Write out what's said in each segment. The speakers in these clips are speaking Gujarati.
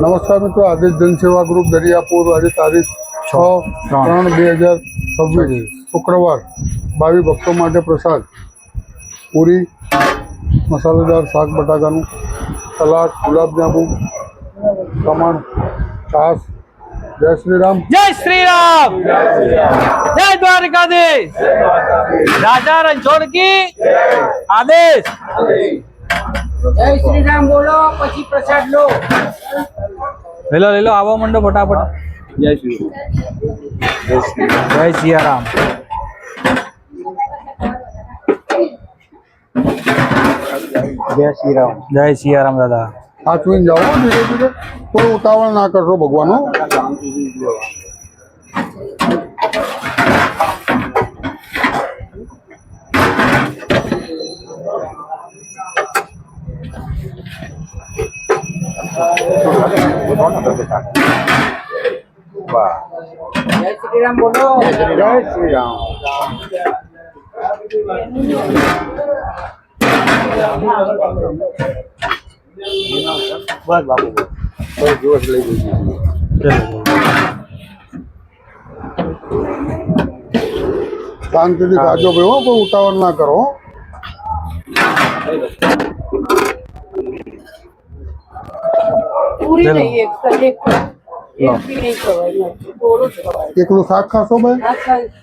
નમસ્કાર મિત્રો, આદેશ જનસેવા ગ્રુપ દરિયાપુર આજે તારીખ 6/3/2026 શુક્રવાર ભાવિ ભક્તો માટે પ્રસાદ પૂરી, મસાલેદાર શાક બટાકાનું, સલાડ, ગુલાબજાંબુ, ખમણ, છાશ. જય શ્રી રામ, જય શ્રી રામ, જય દ્વારકાધીશ, રાજા રણછોડ કી આદેશ. જય શ્રી રામ બોલો, પછી પ્રસાદ લો. લઈ લો આવવા માંડો ફટાફટ. જય શ્રી જય સિયારામ. જય શ્રી રામ. જય સિયારામ દાદા. સાચવીને જાઓ ધીરે ધીરે, કોઈ ઉતાવળ ના કરશો ભગવાનો. જય શ્રી રામ બોલો. જય શ્રી રામ. બસ બાપુ જોશ લઈ જઈએ. શાંતિથી ખાજો ભાઈ, હો, કોઈ ઉતાવળ ના કરો. પૂરી નહીં, એક બી નહીં ખવાય, થોડું જ ખવાય. એકલું શાક ખાશો ભાઈ?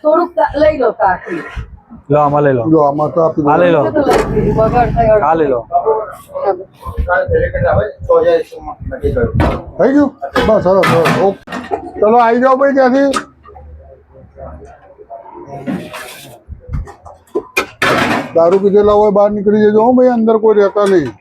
થોડુંક લઈ લો તાકી. લો આમાં લઈ લો. જો આમાં તો આપી હા લઈ લો. બગાડ થાય. હા લઈ લો. થઈ ગયું? બસ સરસ સરસ. ઓકે, ચલો આવી જાઓ ભાઈ ત્યાંથી. દારૂ પીધેલા હોય બહાર નીકળી જજો હો ભાઈ, અંદર કોઈ રહેતા નહીં.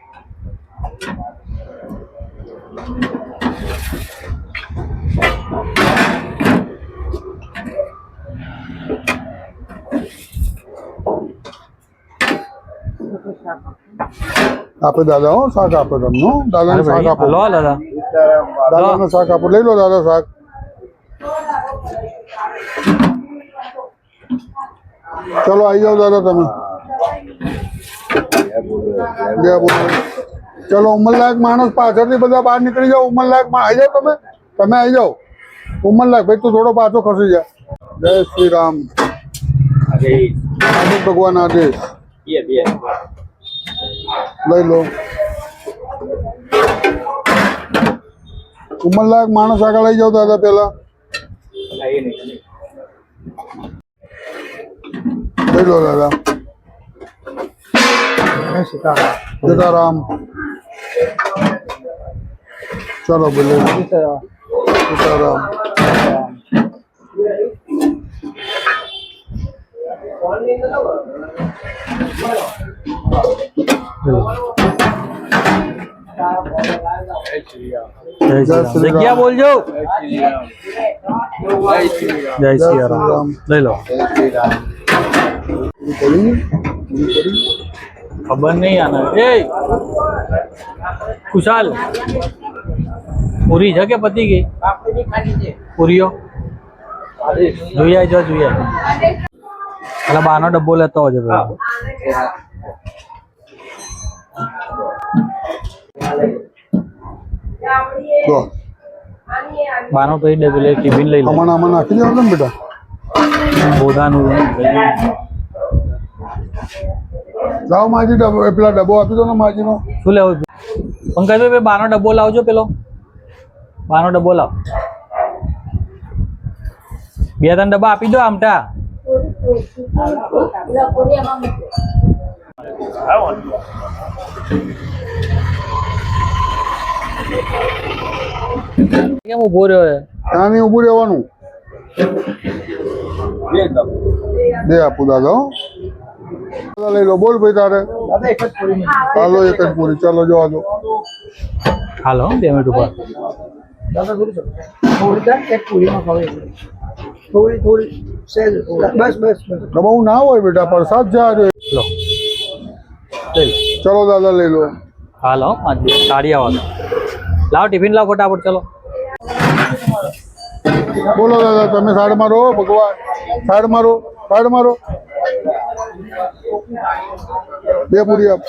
આપે દાદા, હો શાક આપે તમને, દાદાને શાક આપો, લો દાદા. દાદાને શાક આપો. લઈ લો દાદા શાક. ચલો આવી જાઓ દાદા તમે. જય બોલો. ચલો ઉંમરલાયક માણસ પાછળથી બધા બહાર નીકળી જાઓ. ઉંમરલાયક આવી જાઓ તમે, તમે આવી જાઓ. ઉંમરલાયક ભાઈ તું થોડો પાછો ખસી જા. જય શ્રી રામ. આદેશ ભગવાન આદેશ. લઈ લો. ઉંમરલાયક માણસ આગળ લઈ જાઓ દાદા પેલા. લઈ લો દાદા. સીતારામ. ચલો બોલો. સીતારામ. જગ્યા બોલજો. જય સિયારામ. લઈ લો. ખબર નહીં આને. એ ખુશાલ, પૂરી છે કે પતી ગઈ? પૂરીઓ જોઈ આવી, જોઈ આવી. એટલે બાનો ડબ્બો લેતો હોજો પેલા. જો બાનો તો એ ડબ્બો ટિફિન લઈ લો. આમાં આમાં નાખી દેવાનું ને બેટા. બોધાનું લાવો માજી ડબ્બો, પેલા ડબ્બો આપી દો ને માજીનો. શું લેવું? પંકજભાઈ બાનો ડબ્બો લાવજો. પેલો બાનો ડબ્બો લાવ. 2-3 ડબ્બા આપી દો આમટા. કેમ ઉભો રહ્યો? ત્યાં નહીં ઊભું રહેવાનું. બે આપું દાદા. હો દાદા લઈ લો. બોલ ભાઈ તારે. ચાલો એક જ પૂરી. ચાલો જવા દો. હાલો 2 મિનિટ ઉપર. થોડી બસ બહુ ના હોય બેટા, પ્રસાદ છે આજે. લો ચલો દાદા લઈ લો. હાલો સાડી આવો. લાવો ટિફિન લાવો ફટાફટ. ચલો બોલો દાદા, તમે સાડ મારો ભગવાન. સાડ મારો, સાડ મારો. બે પૂરી આપ.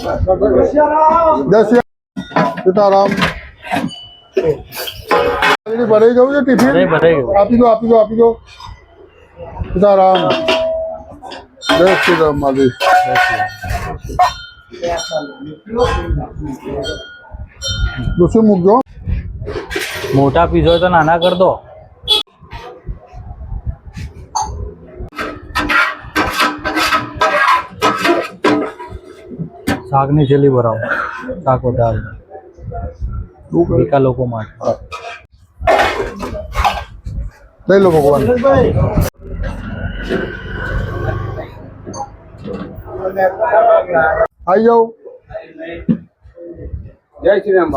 જય શ્રી સીતારામ. ભરાઈ જવું છે ટિફિન? અરે ભરાઈ ગયું. આપી દો આપી દો આપી દો. સીતારામ. જય શ્રી રામ માલી. દોસ્તી મૂકજો. મોટા પીસ હોય તો નાના કર દો. શાકની થેલી ભરાવો. શાક વધારે એકા લોકો માટે. લઈ લો ભગવાન. આવી જાઓ. જય શ્રી રામ.